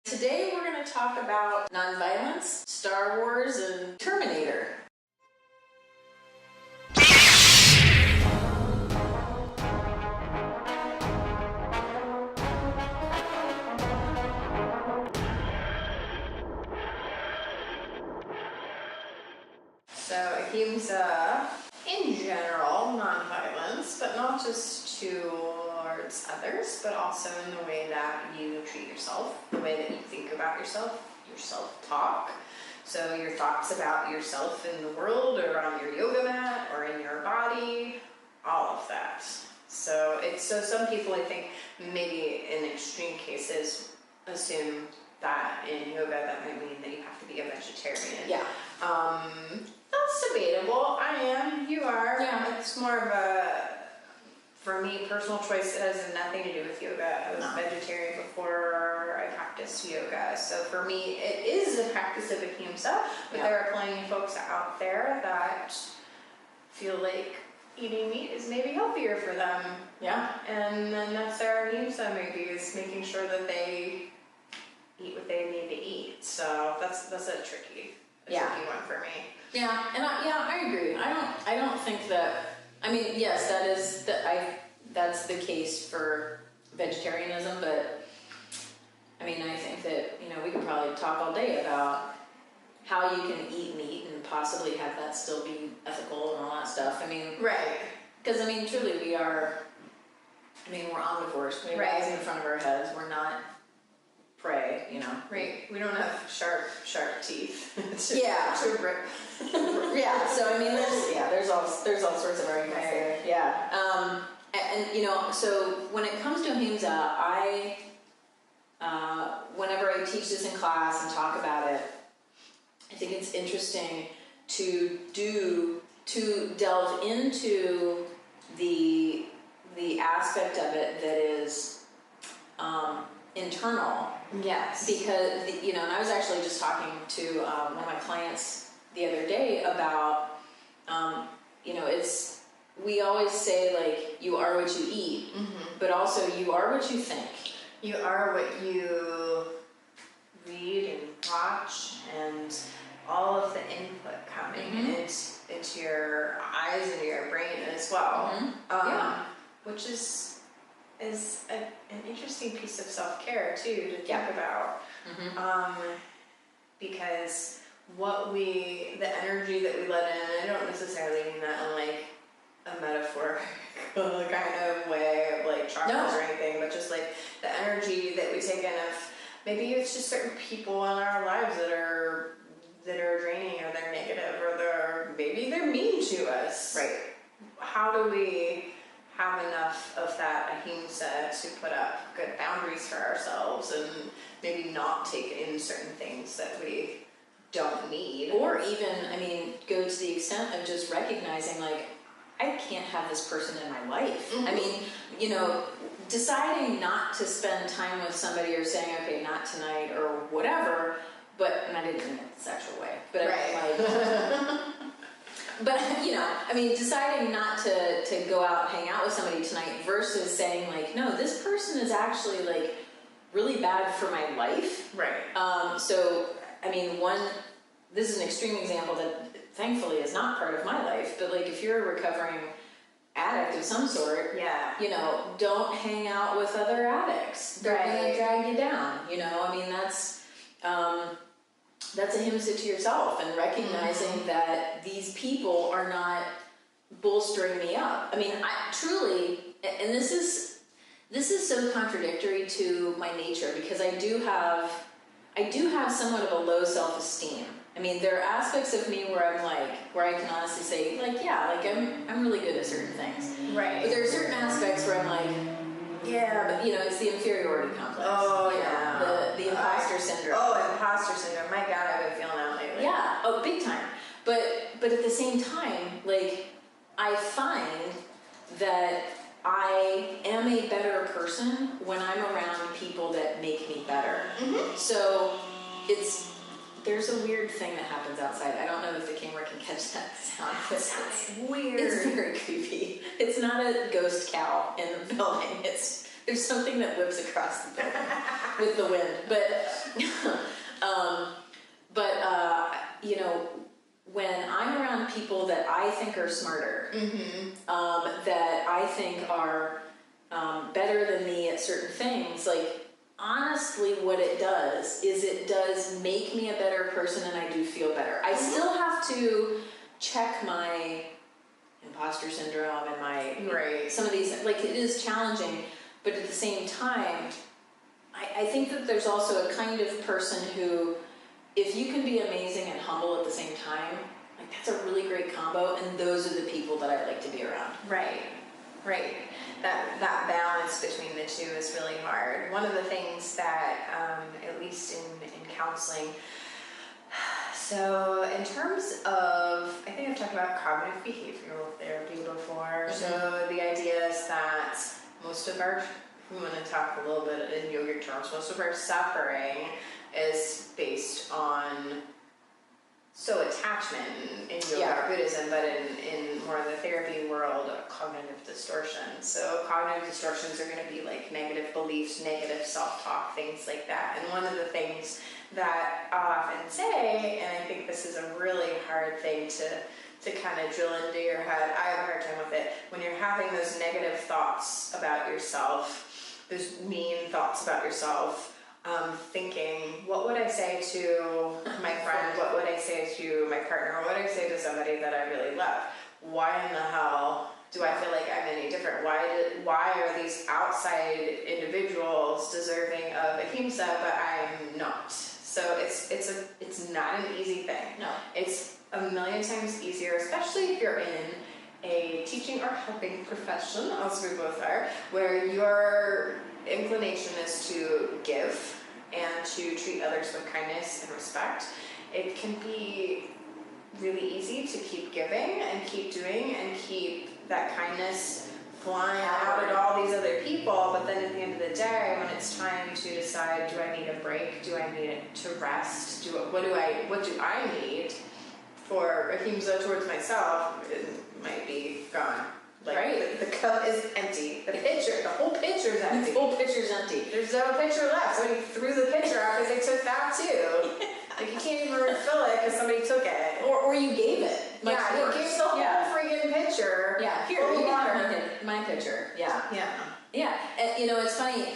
Today we're going to talk about nonviolence, Star Wars, and Terminator. So Ahimsa, in general, nonviolence, but not just towards others, but also in the way that you treat yourself, the way that you think about yourself, your self-talk. So your thoughts about yourself in the world, or on your yoga mat, or in your body, all of that. So some people, I think, maybe in extreme cases, assume that in yoga that might mean that you have to be a vegetarian. Yeah. That's debatable. I am. You are. Yeah. It's more of a, for me, personal choice. It has nothing to do with yoga. I was vegetarian before I practiced yoga. So for me, it is a practice of Ahimsa, but there are plenty of folks out there that feel like eating meat is maybe healthier for them. Yeah. And then that's their Ahimsa, maybe, is making sure that they eat what they need to eat. So that's a tricky one for me. Yeah, and I agree. I don't think that. I mean, yes, that's the case for vegetarianism, but I mean, I think that we could probably talk all day about how you can eat meat and possibly have that still be ethical and all that stuff. I mean, right? Because I mean, truly, we are. I mean, we're omnivores. We have eyes in front of our heads. We're not prey, Right. We don't have sharp teeth. Yeah. Yeah. So I mean, there's all sorts of arguments there. Yeah. And so when it comes to Ahimsa, I whenever I teach this in class and talk about it, I think it's interesting to delve into the aspect of it that is internal. Yes. Because, and I was actually just talking to one of my clients the other day about, we always say, like, you are what you eat, but also you are what you think. You are what you read and watch, and all of the input coming into your eyes and your brain as well. Which is an interesting piece of self-care too to think about, because the energy that we let in, I don't necessarily mean that in like a metaphorical kind of way of like chakras or anything, but just like the energy that we take in of, maybe it's just certain people in our lives that are draining, or they're negative, or maybe they're mean to us. Right. How do we have enough of that Ahimsa to put up good boundaries for ourselves and maybe not take in certain things that we don't need? Or even, go to the extent of just recognizing, like, I can't have this person in my life. I mean, deciding not to spend time with somebody, or saying, okay, not tonight or whatever, and I didn't mean it the sexual way, but but, deciding not to go out and hang out with somebody tonight versus saying, like, no, this person is actually, like, really bad for my life. Right. So, this is an extreme example that thankfully is not part of my life, but, like, if you're a recovering addict of some sort, don't hang out with other addicts. They're going to drag you down, that's Ahimsa to yourself, and recognizing that these people are not bolstering me up. I truly, and this is so contradictory to my nature, because I do have somewhat of a low self-esteem. There are aspects of me where I can honestly say, like, I'm really good at certain things. Right. But there are certain aspects where I'm like, but it's the inferiority complex. Oh, yeah. The imposter syndrome. Oh, imposter syndrome. My God, I've been feeling that lately. Yeah. Oh, big time. But at the same time, like, I find that I am a better person when I'm around people that make me better. So there's a weird thing that happens outside. I don't know if the camera can catch that sound. It's weird. It's very creepy. It's not a ghost cow in the building. There's something that whips across the building. with the wind. You know, when I'm around people that I think are smarter, that I think are better than me at certain things, like, honestly, what it does is it does make me a better person, and I do feel better. I still have to check my imposter syndrome and my some of these, like, it is challenging, but at the same time, I think that there's also a kind of person who, if you can be amazing and humble at the same time, like, that's a really great combo, and those are the people that I like to be around. Right. That balance between the two is really hard. One of the things that, at least in counseling, so in terms of, I think I've talked about cognitive behavioral therapy before. So the idea is that most of our, we want to talk a little bit in yogic terms, most of our suffering is based on attachment in yoga or Buddhism, but in more of the therapy world, cognitive distortion. So cognitive distortions are going to be like negative beliefs, negative self-talk, things like that. And one of the things that I'll often say, and I think this is a really hard thing to kind of drill into your head, I have a hard time with it, when you're having those negative thoughts about yourself, those mean thoughts about yourself, thinking, what would I say to my friend? What would I say to my partner? What would I say to somebody that I really love? Why in the hell do I feel like I'm any different? Why are these outside individuals deserving of ahimsa, but I'm not? So it's not an easy thing. No. It's a million times easier, especially if you're in a teaching or helping profession, as we both are, where your inclination is to give and to treat others with kindness and respect. It can be really easy to keep giving and keep doing and keep that kindness flying out at all these other people, but then at the end of the day, when it's time to decide, do I need a break? Do I need to rest? What do I need for ahimsa towards myself? It might be gone. Like, the cup is empty. The whole pitcher's empty. The whole pitcher's empty. There's no pitcher left. Somebody threw the pitcher out because they took that too. Like, you can't even refill it because somebody took it. Or you gave it. You gave the whole freaking pitcher. Yeah, here, you can have my pitcher. Yeah. And, you know, it's funny.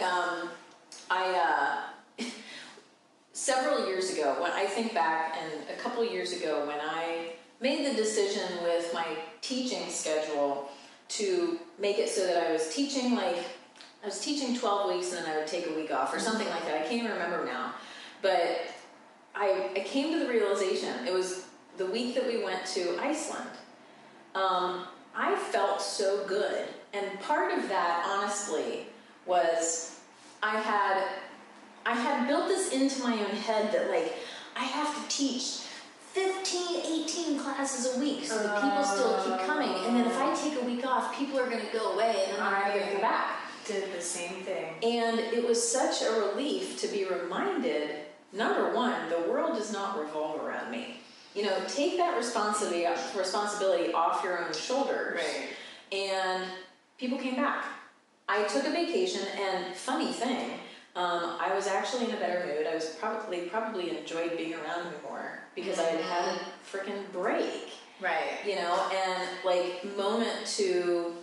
Several years ago, when I think back, and a couple years ago, when I made the decision with my teaching schedule to make it so that I was teaching 12 weeks and then I would take a week off or something like that. I can't even remember now. But I came to the realization, it was the week that we went to Iceland. I felt so good. And part of that, honestly, was I had built this into my own head that, like, I have to teach 15, 18 classes a week so that people still keep coming. And then if I take a week off, people are going to go away and then I'm going to come back. Did the same thing. And it was such a relief to be reminded, number one, the world does not revolve around me. You know, take that responsibility off your own shoulders. Right. And people came back. I took a vacation, and funny thing, I was actually in a better mood. I was probably enjoyed being around me more because I had a freaking break. Right. You know, and like moment to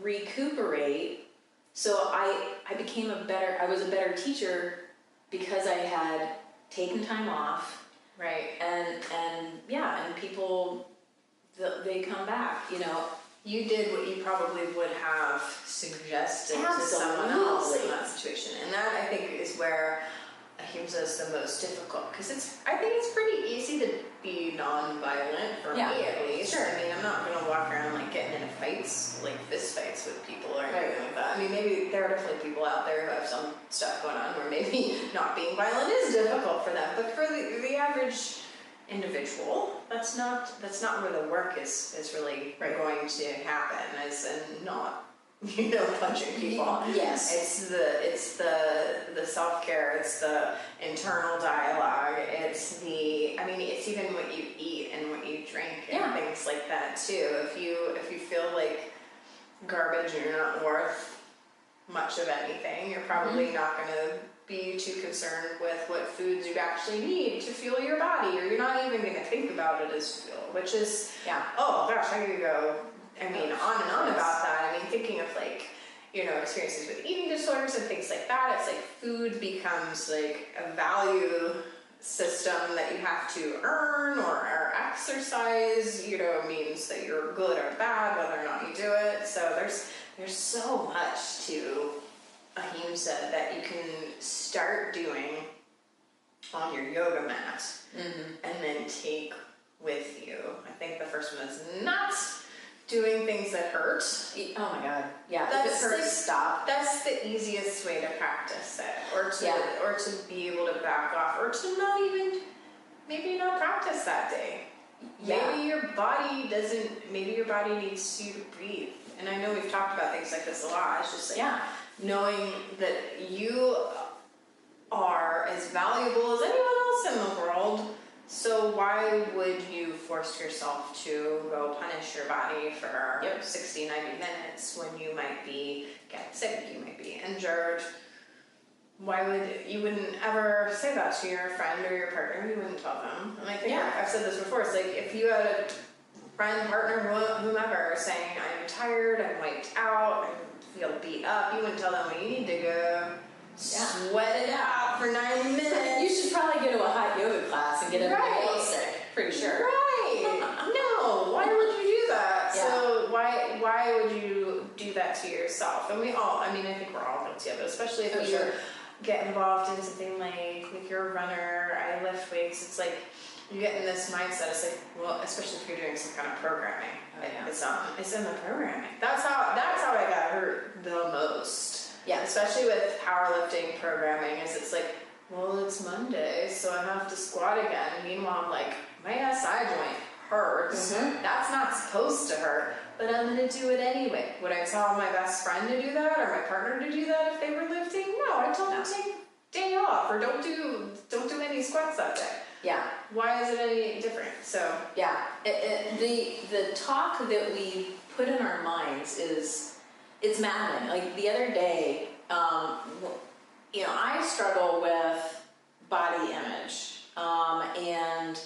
recuperate. So I was a better teacher because I had taken time off. Right. And people, they come back, you know. You did what you probably would have suggested to someone else in that situation. And that, I think, is where ahimsa is the most difficult. Because I think it's pretty easy to be non-violent, for me at least. Sure. I mean, I'm not going to walk around like getting into fights, like fist fights with people or anything like that. I mean, maybe there are definitely people out there who have some stuff going on where maybe not being violent is difficult for them. But for the average individual, that's not where the work is really going to happen, as in not, you know, punching people. Yes. It's the self-care, it's the internal dialogue, it's even what you eat and what you drink and things like that too. If you feel like garbage and you're not worth much of anything, you're probably not going to be too concerned with what foods you actually need to fuel your body, or you're not even going to think about it as fuel, which is, oh gosh, I could go, I mean, on and on about that. I mean, thinking of like, you know, experiences with eating disorders and things like that, it's like food becomes like a value system that you have to earn, or exercise, you know, means that you're good or bad, whether or not you do it. So there's so much to Ahimsa that you can start doing on your yoga mat and then take with you. I think the first one is not doing things that hurt. Oh my God. Yeah. That's if it hurts, stop. That's the easiest way to practice it, or to be able to back off, or to not even, maybe not practice that day. Maybe your body needs you to breathe. And I know we've talked about things like this a lot. It's just like knowing that you are as valuable as anyone else in the world. So why would you force yourself to go punish your body for 60, 90 minutes when you might be getting sick, you might be injured? You wouldn't ever say that to your friend or your partner. You wouldn't tell them. And I think I've said this before. It's like if you had a friend, partner, whomever saying, I'm tired, I'm wiped out, I feel beat up, you wouldn't tell them, well, you need to go sweat it out for 9 minutes. You should probably go to a hot yoga class and get everybody else sick. Pretty sure. Right. No. Why would you do that? Yeah. So why would you do that to yourself? And we all, I mean, I think we're all guilty of it, especially if you get involved in something like you're a runner, I lift weights. It's like you get in this mindset. It's like, well, especially if you're doing some kind of programming. It's in the programming. That's how I got hurt the most. Yeah, especially with powerlifting programming, it's like, well, it's Monday, so I have to squat again. Meanwhile, I'm like, my SI joint hurts. That's not supposed to hurt, but I'm going to do it anyway. Would I tell my best friend to do that, or my partner to do that if they were lifting? No, I told them to take day off, or don't do any squats that day. Yeah. Why is it any different? So yeah, the talk that we put in our minds it's maddening. Like the other day, you know, I struggle with body image, and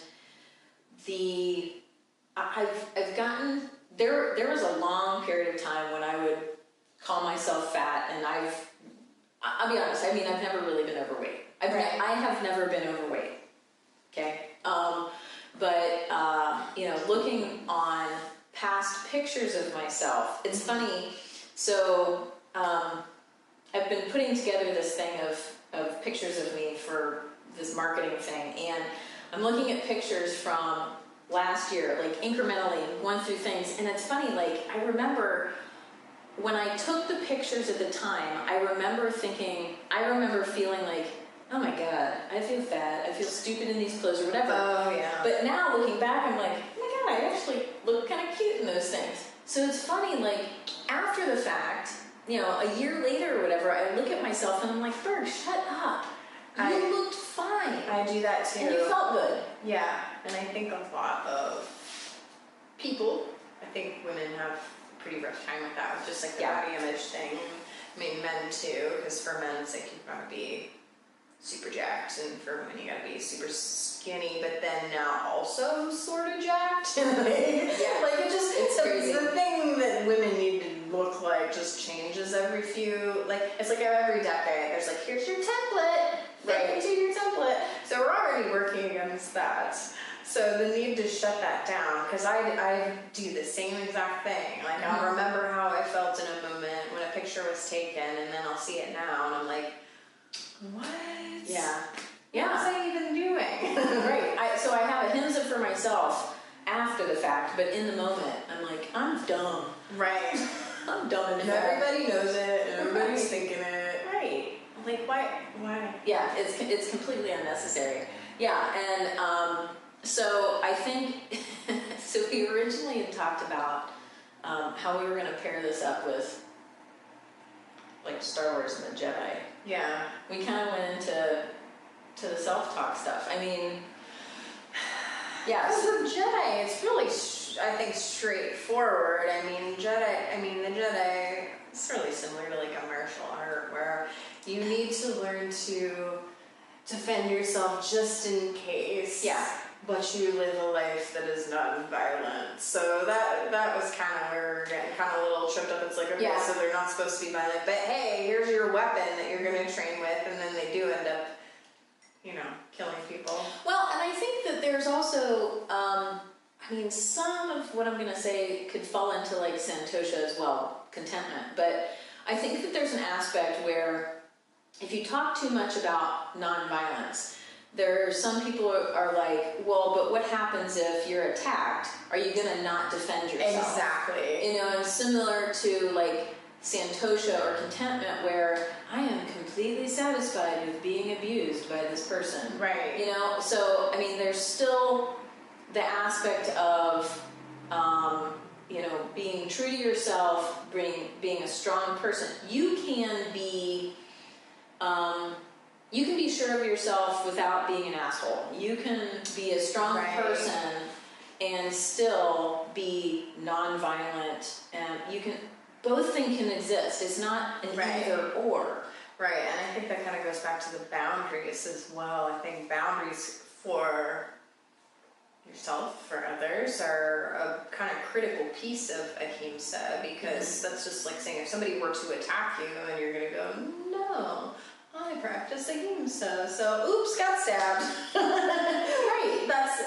I've gotten there was a long period of time when I would call myself fat, and I'll be honest. I mean, I've never really been overweight. I have never been overweight. Okay, but you know, looking on past pictures of myself, it's funny. So I've been putting together this thing of pictures of me for this marketing thing, and I'm looking at pictures from last year, like incrementally going through things, and it's funny, like I remember when I took the pictures at the time, I remember feeling like, oh my God, I feel fat, I feel stupid in these clothes or whatever. Oh yeah. But now looking back, I'm like, oh my God, I actually look kind of cute in those things. So it's funny, like after the fact, you know, a year later or whatever, I look at myself and I'm like, Burg, shut up. You looked fine. I do that too. And you felt good. Yeah, and I think a lot of people, I think women have a pretty rough time with that, with just like the body image thing. I mean, men too, because for men it's like you gotta be super jacked, and for women you gotta be super skinny, but then now also sort of jacked. Like it's crazy. The thing that women need to look like just changes every few, like it's like every decade. There's like, here's your template, fit into your template. So we're already working against that. So the need to shut that down, because I do the same exact thing. Like I'll remember how I felt in a moment when a picture was taken, and then I'll see it now, and I'm like, what? Yeah. What was I even doing? Right. So I have a Ahimsa for myself after the fact, but in the moment, I'm like, I'm dumb. Right. I'm dumb and everybody knows it, and everybody's thinking it. Right. Like, why? Yeah, it's completely unnecessary. Yeah, and so I think, so we originally had talked about how we were going to pair this up with like Star Wars and the Jedi. Yeah. We kind of went into the self-talk stuff. I mean, yeah. Because the Jedi, I think, straightforward. I mean, the Jedi, it's really similar to like a martial art where you need to learn to defend yourself just in case. Yeah. But you live a life that is non-violent. So that was kind of where we're getting kind of a little tripped up. It's like, okay, so they're not supposed to be violent, but hey, here's your weapon that you're going to train with, and then they do end up, killing people. Well, and I think that there's also, some of what I'm going to say could fall into like Santosha as well, contentment. But I think that there's an aspect where if you talk too much about nonviolence, there are some people are like, well, but what happens if you're attacked? Are you going to not defend yourself? Exactly. And similar to like Santosha or contentment, where I am completely satisfied with being abused by this person. Right. So, there's still the aspect of, being true to yourself, being a strong person. You can be sure of yourself without being an asshole. You can be a strong person and still be non-violent, and both things can exist. It's not an either or. Right, and I think that kind of goes back to the boundaries as well. I think boundaries for yourself, for others, are a kind of critical piece of Ahimsa, because that's just like saying if somebody were to attack you and you're going to go, no, I practice Ahimsa, so oops, got stabbed. Right, that's,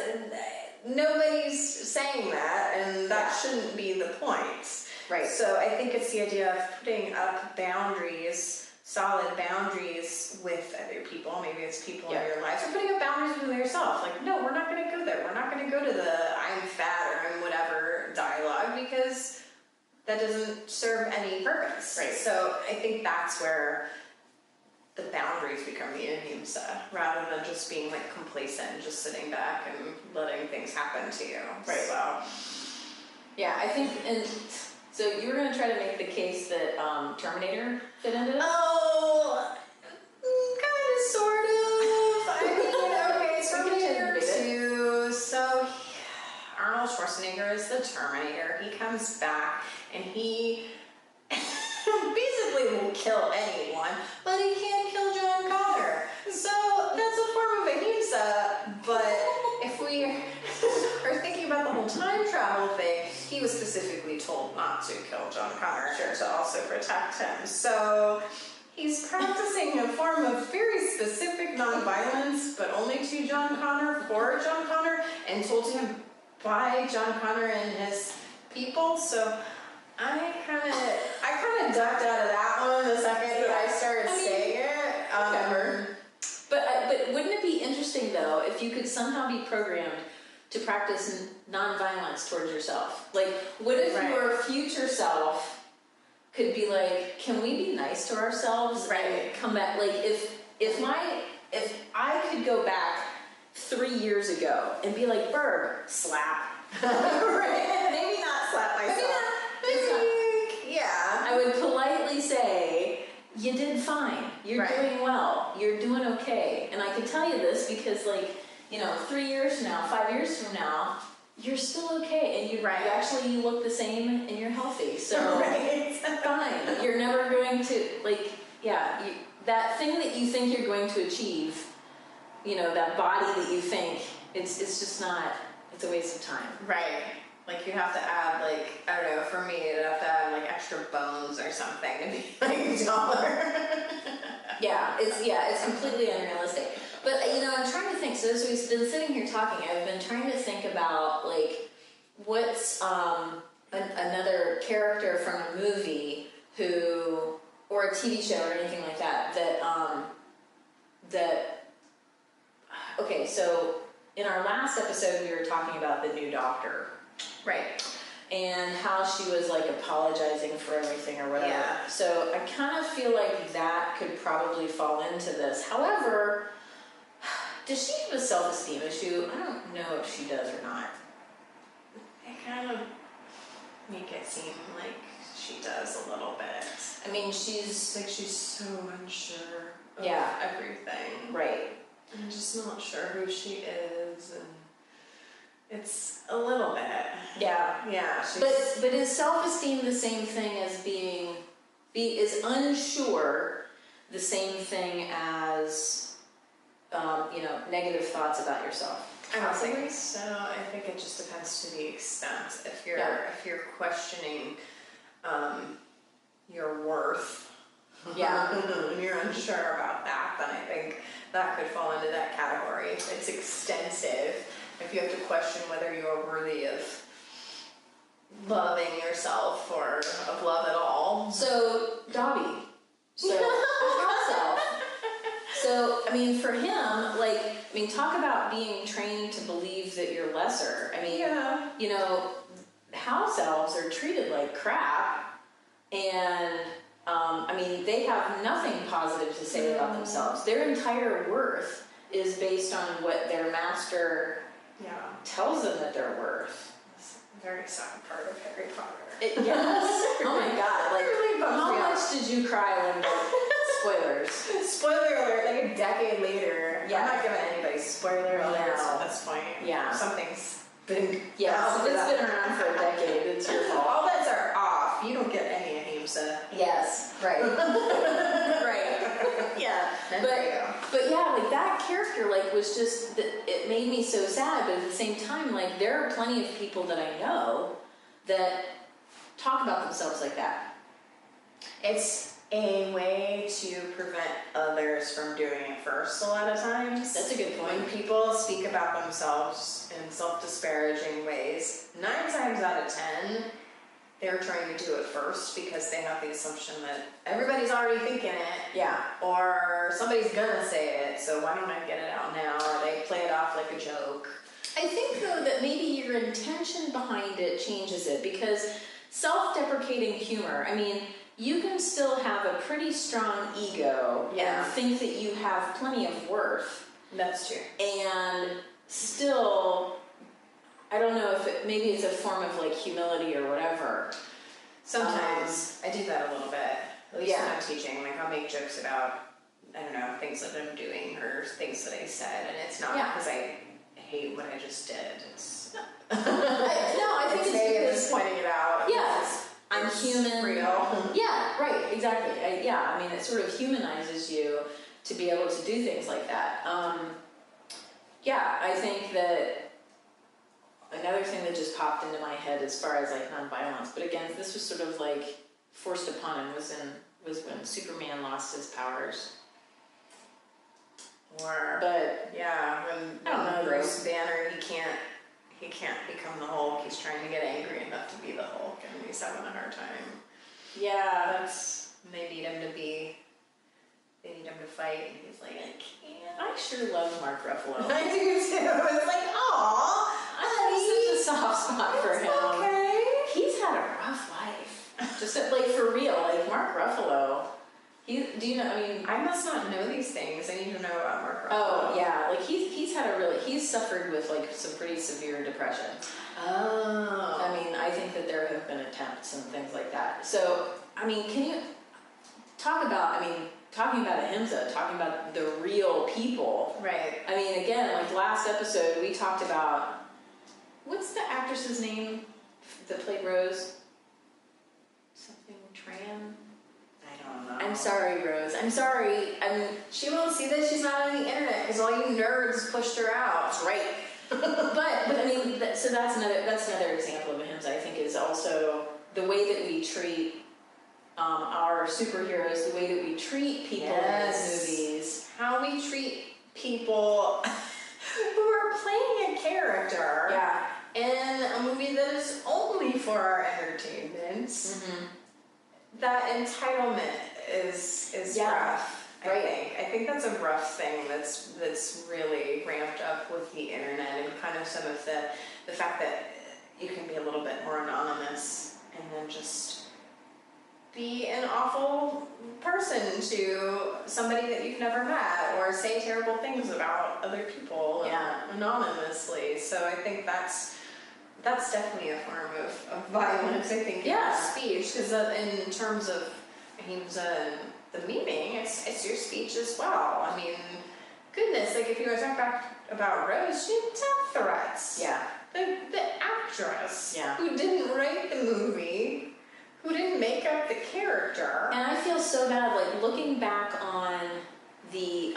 nobody's saying that, and that shouldn't be the point. Right. So I think it's the idea of putting up boundaries, solid boundaries with other people. Maybe it's people in your life, or putting up boundaries with yourself. Like, no, we're not going to go there. We're not going to go to the I'm fat or I'm whatever dialogue, because that doesn't serve any purpose. Right. So I think that's where the boundaries become the Ahimsa, rather than just being like complacent and just sitting back and letting things happen to you. Right. So, yeah, I think, and so you were going to try to make the case that Terminator fit into this? oh, kind of, sort of. Okay, Terminator 2. So Arnold Schwarzenegger is the Terminator. He comes back and he basically will kill anyone, but he can't kill John Connor. So that's a form of Ahimsa. But if we are thinking about the whole time travel thing, he was specifically told not to kill John Connor, to also protect him. So he's practicing a form of very specific nonviolence, but only to John Connor, for John Connor, and told to him by John Connor and his people. So I kind of ducked out of that one the second that I started saying it. But wouldn't it be interesting, though, if you could somehow be programmed to practice nonviolence towards yourself? Like, what if your future self could be like, can we be nice to ourselves and come back? Like, if I could go back 3 years ago and be like, Burg, slap. Maybe not slap myself. I would politely say, you did fine. You're doing well. You're doing okay. And I can tell you this because, 3 years from now, 5 years from now, you're still okay. And you look the same and you're healthy. So, fine. You're never going to, that thing that you think you're going to achieve, that body that you think, it's just not, it's a waste of time. Right. Like, you have to add, I don't know, for me, you'd have to add, extra bones or something to be, taller. It's completely unrealistic. But, I'm trying to think, so as we've been sitting here talking, I've been trying to think about, what's another character from a movie or a TV show or anything like that, okay, so in our last episode, we were talking about the new doctor. Right. And how she was apologizing for everything or whatever. Yeah. So I kind of feel like that could probably fall into this. However, does she have a self-esteem issue? I don't know if she does or not. They kind of make it seem like she does a little bit. I mean, she's so unsure of everything. Right. I'm just not sure who she is, and It's a little bit. Yeah. Yeah. But is self-esteem the same thing as is unsure the same thing as, negative thoughts about yourself? I don't think so. I think it just depends to the extent. If you're questioning your worth, and you're unsure about that, then I think that could fall into that category. It's extensive. If you have to question whether you're worthy of loving yourself or of love at all. So, Dobby. So, house elf. So, for him, talk about being trained to believe that you're lesser. House elves are treated like crap, and, they have nothing positive to say about themselves. Their entire worth is based on what their master tells them that they're worth. That's a very sad part of Harry Potter. Yes. Oh my god. Really how much did you cry when spoilers? Spoiler alert, like a decade later. Yeah. I'm not giving anybody spoiler alerts at this point. Yeah. Something's been... Yeah, if it's been around for a decade, it's your fault. All bets are off. You don't get any Ahimsa. Yes, right. Right. Yeah. But yeah, that character, was just... It made me so sad, but at the same time, there are plenty of people that I know that talk about themselves like that. It's a way to prevent others from doing it first a lot of times. That's a good point. When people speak about themselves in self-disparaging ways, 9 times out of 10, they're trying to do it first because they have the assumption that everybody's already thinking it. Yeah. Or somebody's gonna say it, so why don't I get it out now? Or they play it off like a joke. I think, though, that maybe your intention behind it changes it, because self-deprecating humor, you can still have a pretty strong ego and think that you have plenty of worth. That's true. And still, I don't know if maybe it's a form of humility or whatever. Sometimes I do that a little bit. At least when I'm teaching, I'll make jokes about, I don't know, things that I'm doing or things that I said, and it's not because I hate what I just did. It's I think it's because just pointing it out. Yes. I'm human. Real. Yeah, right, exactly. It sort of humanizes you to be able to do things like that. I think that another thing that just popped into my head as far as nonviolence, but again, this was sort of forced upon him was when Superman lost his powers. When Bruce Banner, he can't become the Hulk. He's trying to get angry enough to be the Hulk, and he's having a hard time. Yeah. They need him to fight, and he's like, I can't. I sure love Mark Ruffalo. I do too. It's like, aw, I have such a soft spot for him. Okay. He's had a rough life. Just for real, Mark Ruffalo. I must not know these things. I need to know about Mark Ruffalo. Oh yeah, he's suffered with some pretty severe depression. Oh. I think that there have been attempts and things like that. So, can you talking about Ahimsa, talking about the real people. Right. Again, last episode we talked about, what's the actress's name that played Rose? Something Tran? I don't know. I'm sorry, Rose. I'm sorry. She won't see that she's not on the internet because all you nerds pushed her out. That's right. So that's another example of Ahimsa. I think is also the way that we treat our superheroes, the way that we treat people in these movies, how we treat people who are playing a character in a movie that is only for our entertainment. Mm-hmm. That entitlement is rough. I think that's a rough thing that's really ramped up with the internet and kind of some of the fact that you can be a little bit more anonymous and then just be an awful person to somebody that you've never met or say terrible things about other people anonymously. So I think that's definitely a form of violence, I think, in speech, because in terms of Ahimsa and the meaning, it's your speech as well. goodness, like if you guys talk back about Rose, she didn't have threats. Yeah. The actress Yeah. who didn't write the movie, who didn't make up the character. And I feel so bad, like looking back on the,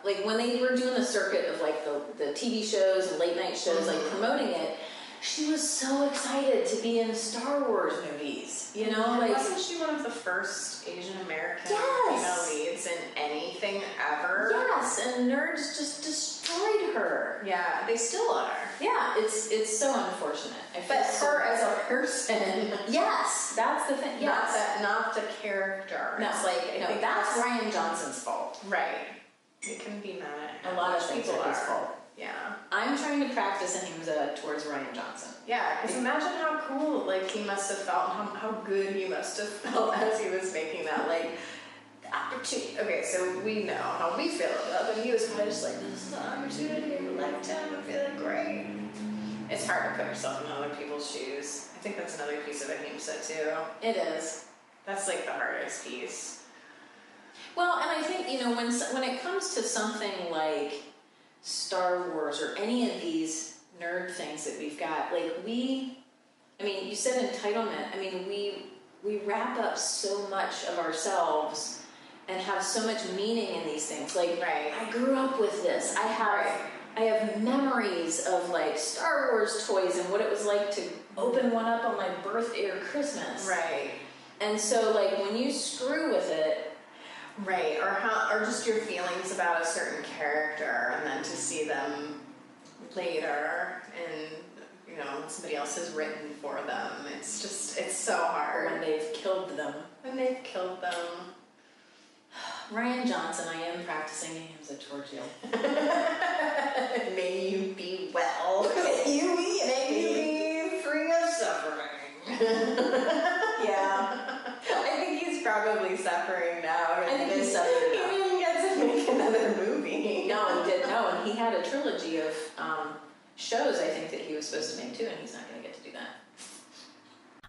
like when they were doing the circuit of like the TV shows and late night shows, like promoting it, she was so excited to be in Star Wars movies, you know? Like, wasn't she one of the first Asian American Yes. female leads in anything ever? yes, and nerds just destroyed her. Yeah, they still are. Yeah, it's so unfortunate. I feel But so her bad. as a person, Yes, that's the thing. Yes. not the character. No, It's like I no, think that's Rian Johnson's fault. right. You can be mad at A lot of which things people are his are. fault. Yeah. I'm trying to practice Ahimsa towards Rian Johnson. Yeah, because imagine how cool, like, he must have felt, how good he must have felt as he was making that, like, the opportunity. Okay, so we know how we feel about it, but he was probably just like, this is the opportunity of a lifetime, I'm feeling great. It's hard to put yourself in other people's shoes. I think that's another piece of Ahimsa, too. It is. That's, like, the hardest piece. Well, and I think, you know, when it comes to something like Star Wars or any of these nerd things that we've got, like I mean, you said entitlement. I mean, we wrap up so much of ourselves and have so much meaning in these things. Like, Right. I grew up with this. I have memories of like Star Wars toys and what it was like to open one up on my birthday or Christmas. Right. And so, like, when you screw with it, Right, or just your feelings about a certain character, and then to see them later, and you know somebody else has written for them. It's so hard when they've killed them. when they've killed them. Rian Johnson, I am practicing Ahimsa towards you. May you be well. May you be free of suffering. Yeah. I think he's probably suffering now. I think he's suffering now. He didn't even get to make another movie. No, he didn't. No, and he had a trilogy of shows, I think, that he was supposed to make too, and he's not going to get to do that.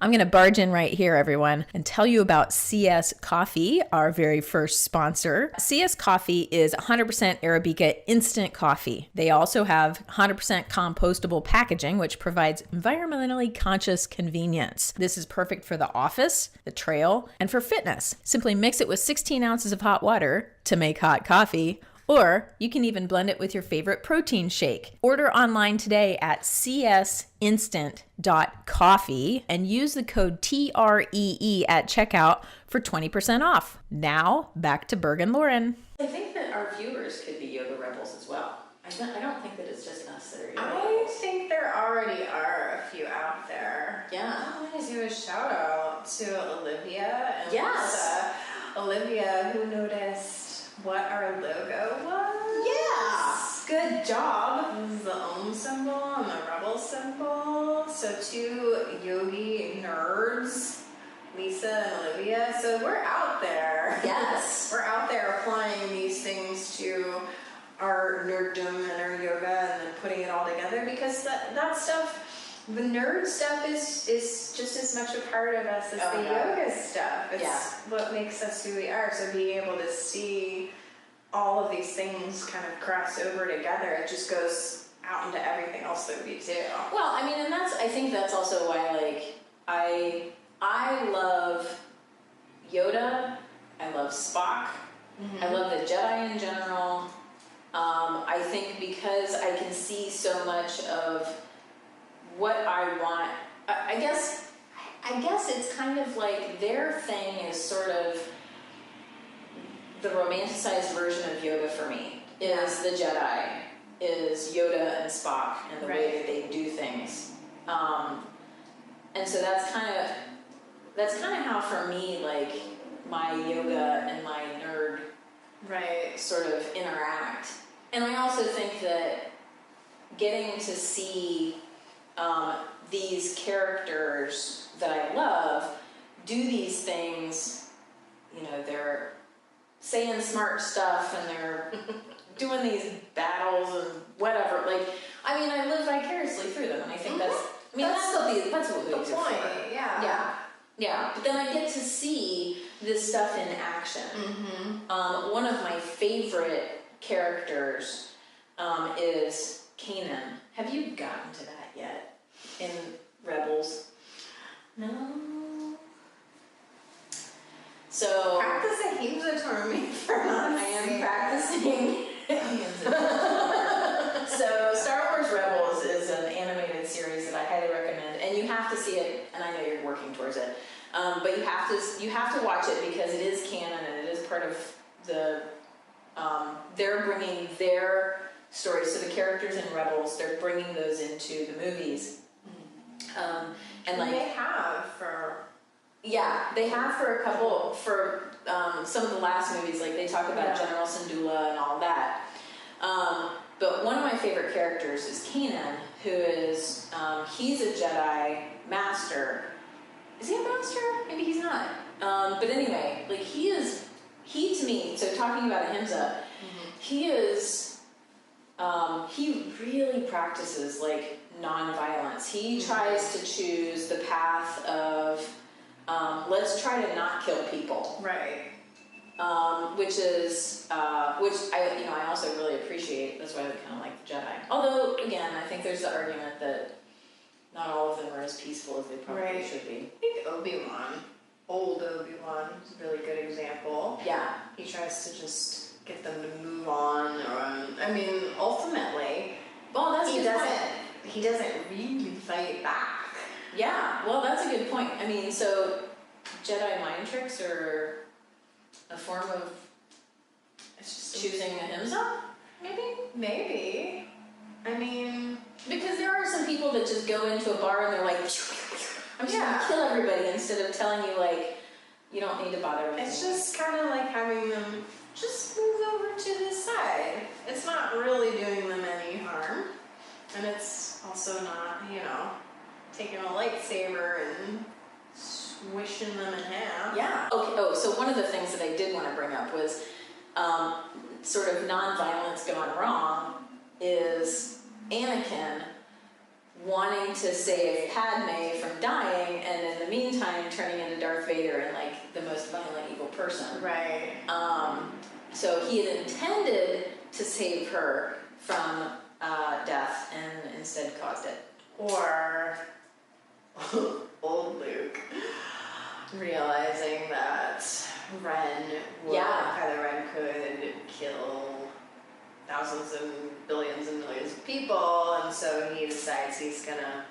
I'm going to barge in right here, everyone, and tell you about CS Coffee, our very first sponsor. CS Coffee is 100% Arabica instant coffee. They also have 100% compostable packaging, which provides environmentally conscious convenience. This is perfect for the office, the trail, and for fitness. Simply mix it with 16 ounces of hot water to make hot coffee, or you can even blend it with your favorite protein shake. Order online today at csinstant.coffee and use the code TREE at checkout for 20% off. Now, back to Burg and Lauren. I think that our viewers could be yoga rebels as well. I don't think that it's just us that are yoga I rebels. think there already are a few out there. Yeah. I want to do a shout out to Olivia and Yes. Lisa. Olivia, who noticed what our logo was. Yeah. Good job. This is the Om symbol and the Rebel symbol. So two yogi nerds, Lisa and Olivia. So we're out there. Yes. We're out there applying these things to our nerddom and our yoga and then putting it all together because that stuff, the nerd stuff is just as much a part of us as the yoga stuff. It's what makes us who we are. So being able to see all of these things kind of cross over together, it just goes out into everything else that we do. Well, I mean, and I think that's also why, like, I love Yoda, I love Spock, I love the Jedi in general. I think because I can see so much of what I want, I guess it's kind of like their thing is sort of the romanticized version of yoga for me is the Jedi, is Yoda and Spock and the way that they do things. And so that's kind of how for me, like, my yoga and my nerd sort of interact. And I also think that getting to see these characters that I love do these things, you know, they're saying smart stuff and they're doing these battles and whatever. Like, I mean, I live vicariously through them, and I think that's what we do for. Yeah. But then I get to see this stuff in action. One of my favorite characters is Kanan. Have you gotten to that yet in Rebels? No. So Practice Ahimsa toward me for not I am seeing practicing. So Star Wars Rebels is an animated series that I highly recommend, and you have to see it. And I know you're working towards it, but you have to watch it because it is canon and it is part of the. They're bringing their stories, so the characters in Rebels, they're bringing those into the movies, and like they have for. Yeah, they have for a couple, for some of the last movies, like they talk about General Syndulla and all that. But one of my favorite characters is Kanan, who is, he's a Jedi master. Is he a master? Maybe he's not. But anyway, like he to me, so talking about Ahimsa, he is, he really practices like non-violence. He tries to choose the path of, let's try to not kill people. Right. Which I also really appreciate. That's why I kind of like the Jedi. Although, again, I think there's the argument that not all of them are as peaceful as they probably should be. I think old Obi-Wan is a really good example. Yeah. He tries to just get them to move on, I mean, ultimately, Well, that's he doesn't really fight back. Yeah, well, that's a good point. I mean, so Jedi mind tricks are a form of choosing Ahimsa, maybe? Maybe. I mean, Because there are some people that just go into a bar and they're like, I'm just gonna kill everybody, instead of telling you, like, you don't need to bother with it's me. just kind of like having them just move over to this side. It's not really doing them any harm. And it's also not, taking a lightsaber and swishing them in half. Yeah. Okay. Oh, so one of the things that I did want to bring up was sort of non-violence gone wrong is Anakin wanting to save Padme from dying, and in the meantime turning into Darth Vader and like the most violent evil person. Right. So he had intended to save her from death and instead caused it. Or old Luke realizing that Kylo Ren could kill thousands and billions and millions of people, and so he decides he's gonna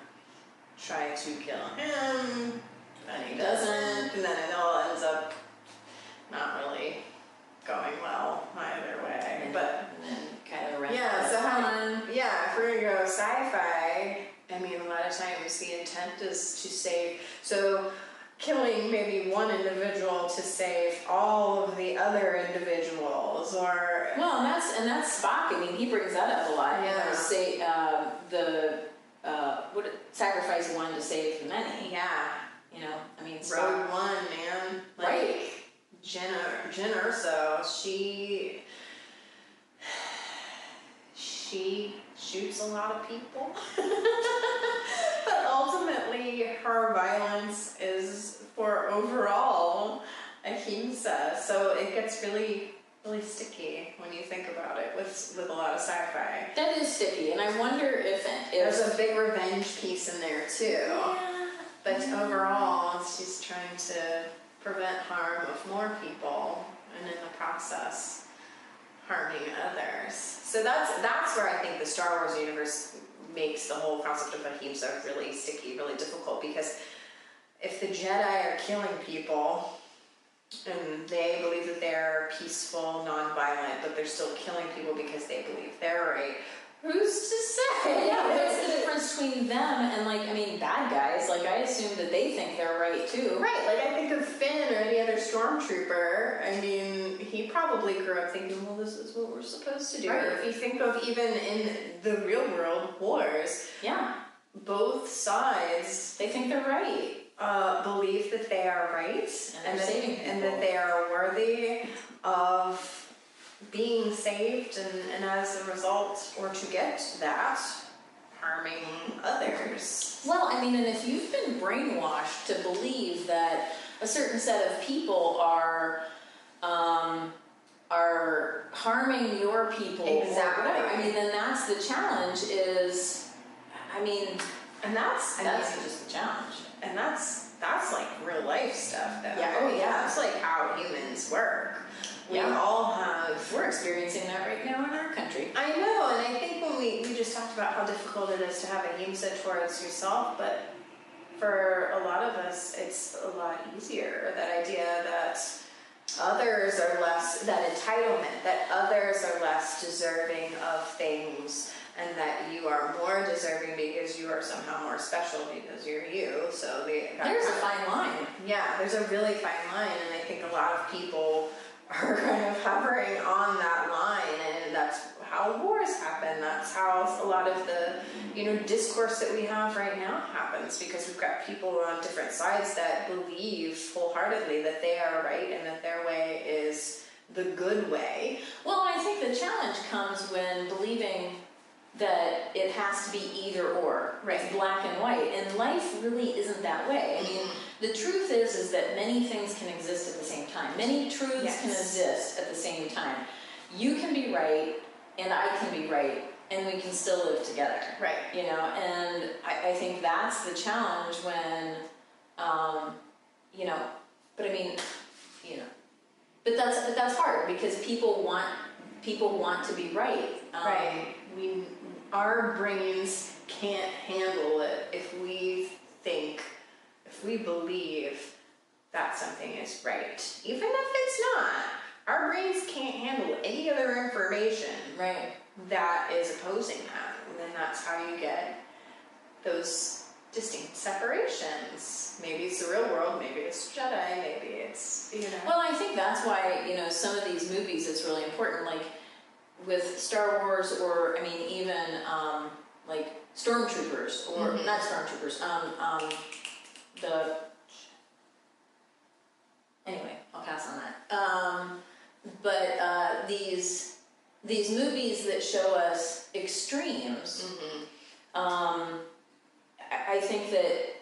try to kill him, and he doesn't, and then it all ends up not really going well either way. And but then Kylo Ren. if we're gonna go sci-fi, I mean, a lot of times the intent is to save. So killing maybe one individual to save all of the other individuals, or Well, and that's Spock. I mean, he brings that up a lot. Yeah. Say sacrifice one to save the many. yeah, I mean, Rogue One, man, Right. Jen Erso, she shoots a lot of people, but ultimately her violence is for overall ahimsa. So it gets really, really sticky when you think about it with a lot of sci-fi. That is sticky, and I wonder if There's a big revenge piece in there too. Yeah. But overall, she's trying to prevent harm of more people, and in the process, harming others. So that's where I think the Star Wars universe makes the whole concept of ahimsa really sticky, really difficult, because if the Jedi are killing people, and they believe that they're peaceful, non-violent, but they're still killing people because they believe they're right, who's to say? Yeah, what's the difference between them and bad guys? Like, I assume that they think they're right too. Right, like I think of Finn or any other stormtrooper. I mean, he probably grew up thinking, well, this is what we're supposed to do. Right. Or if you think of even in the real world wars, Yeah, both sides they think they're right. believe that they are right, And they're saving people. and that they are worthy of being saved, and as a result, or to get that, harming others. Well, I mean, and if you've been brainwashed to believe that a certain set of people are are harming your people. Exactly. Or whatever. I mean, then that's the challenge is, I mean, that's just the challenge. And that's like real life stuff, though. Yeah. Oh, yeah. That's like how humans work. We Yeah. all have. We're experiencing that right now in our country. I know, and I think when we just talked about how difficult it is to have ahimsa towards yourself, but for a lot of us, it's a lot easier. That idea that others are less, that entitlement, that others are less deserving of things, and that you are more deserving because you are somehow more special because you're you. So There's a fine line. Yeah, there's a really fine line, and I think a lot of people are kind of hovering on that line, and that's how wars happen. That's how a lot of the, discourse that we have right now happens, because we've got people on different sides that believe wholeheartedly that they are right and that their way is the good way. Well, I think the challenge comes when believing that it has to be either or. Right. It's black and white. And life really isn't that way. I mean, the truth is that many things can exist at the same time. Many truths Yes. can exist at the same time. You can be right, and I can be right, and we can still live together. Right. And I think that's the challenge when, but I mean, but that's hard because people want to be right. Right. Our brains can't handle it if we believe that something is right. Even if it's not, our brains can't handle any other information Right. that is opposing that. And then that's how you get those distinct separations. Maybe it's the real world, maybe it's Jedi, maybe it's, Well, I think that's why, some of these movies, it's really important, like with Star Wars, or, I mean, even, like Stormtroopers, or, not Stormtroopers, anyway, I'll pass on that. But these movies that show us extremes, I think that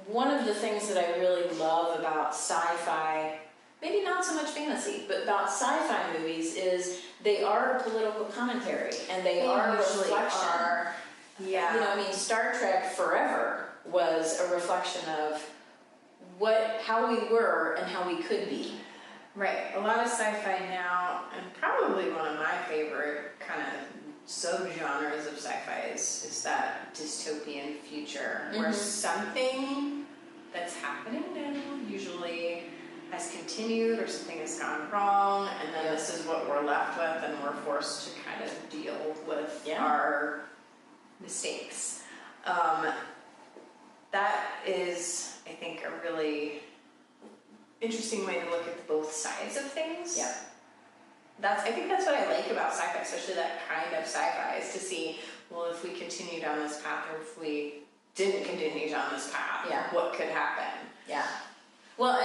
one of the things that I really love about sci-fi, maybe not so much fantasy, but about sci-fi movies, is they are a political commentary, and they are a reflection. Yeah. I mean, Star Trek Forever was a reflection of how we were and how we could be. Right. A lot of sci-fi now, and probably one of my favorite kind of subgenres of sci-fi is that dystopian future where something that's happening now usually has continued, or something has gone wrong, and then this is what we're left with, and we're forced to kind of deal with our mistakes. That is, I think, a really interesting way to look at both sides of things. Yeah. I think that's what I like about sci-fi, especially that kind of sci-fi, is to see, well, if we continue down this path, or if we didn't continue down this path, what could happen? Yeah. Well,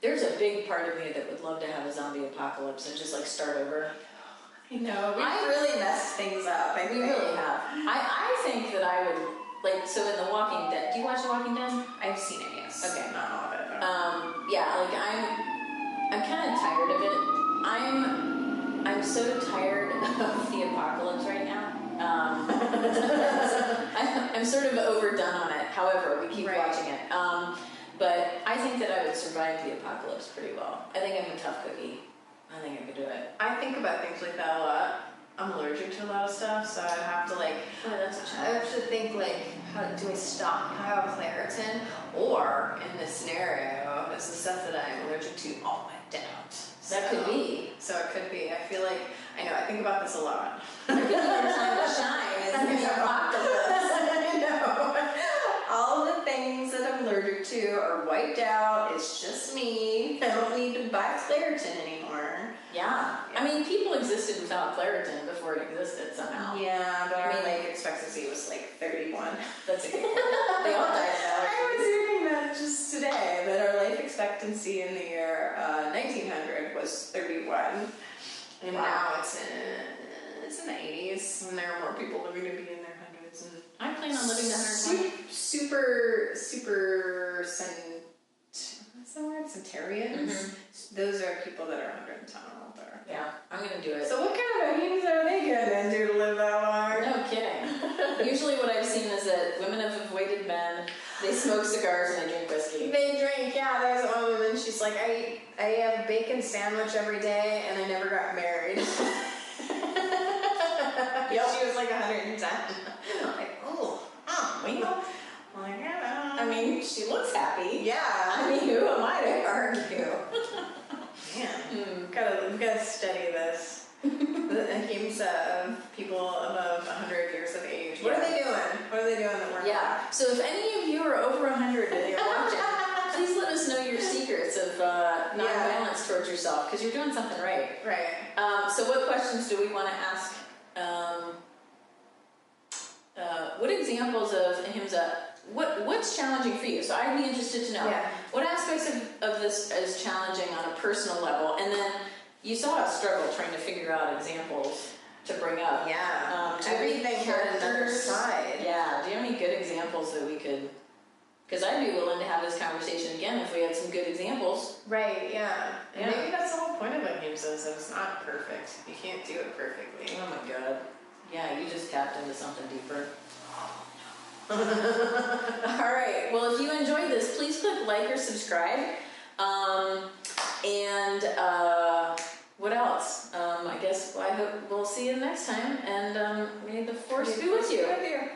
there's a big part of me that would love to have a zombie apocalypse and just like start over. I know, we've really messed things up. We really have. I think that I would, so in The Walking Dead, do you watch The Walking Dead? I've seen it, yes. Okay. Not all of it, but. I'm kind of tired of it. I'm so tired of the apocalypse right now. I'm sort of overdone on it. However, we keep watching it. But I think that I would survive the apocalypse pretty well. I think I'm a tough cookie. I think I could do it. I think about things like that a lot. I'm allergic to a lot of stuff, so I'd have to that's a I challenge. have to think how do I stockpile Claritin, or in this scenario, is the stuff that I'm allergic to all wiped out. That could be. So it could be. I feel like I think about this a lot. I feel like your time to shine is in the apocalypse. I know. All the things that I'm allergic to are wiped out. It's just me. I don't need to buy Claritin anymore. Yeah. I mean, people existed without Claritin before it existed somehow. Yeah, but our life expectancy was like 31. That's a good point. They all died of allergies. I was reading that just today, that our life expectancy in the year 1900 was 31. And now it's in the 80s, and there are more people living to be in their hundreds. And I plan on living to 120. Centenarians. Those are people that are 110 or older. Yeah, I'm gonna do it. So what kind of ahimsa are they getting into to live that long? No kidding. Usually what I've seen is that women have avoided men, they smoke cigars and they drink whiskey. They drink, yeah. There's one woman, she's like, I have a bacon sandwich every day and I never got married. Yep. She was like 110. I'm like, well, like, yeah. I mean, she looks happy. Yeah. I mean, who am I to argue? Man, we've got to study this. The ahimsa of people above 100 years of age. What are they doing? What are they doing that we're Yeah. So if any of you are over 100 and you're watching, please let us know your secrets of non-violence towards yourself, because you're doing something right. Right. So what questions do we want to ask? What examples of ahimsa? What's challenging for you? So I'd be interested to know what aspects of this is challenging on a personal level, and then you saw a struggle trying to figure out examples to bring up. Yeah. Do you have any Everything had another characters? side. Yeah. Do you have any good examples that we could? Because I'd be willing to have this conversation again if we had some good examples. Right, yeah. And Yeah. maybe that's the whole point of ahimsa, is that it's not perfect. You can't do it perfectly. Oh my God. Yeah, you just tapped into something deeper. All right. Well, if you enjoyed this, please click like or subscribe. What else? I guess I hope we'll see you next time. And may the force be with you.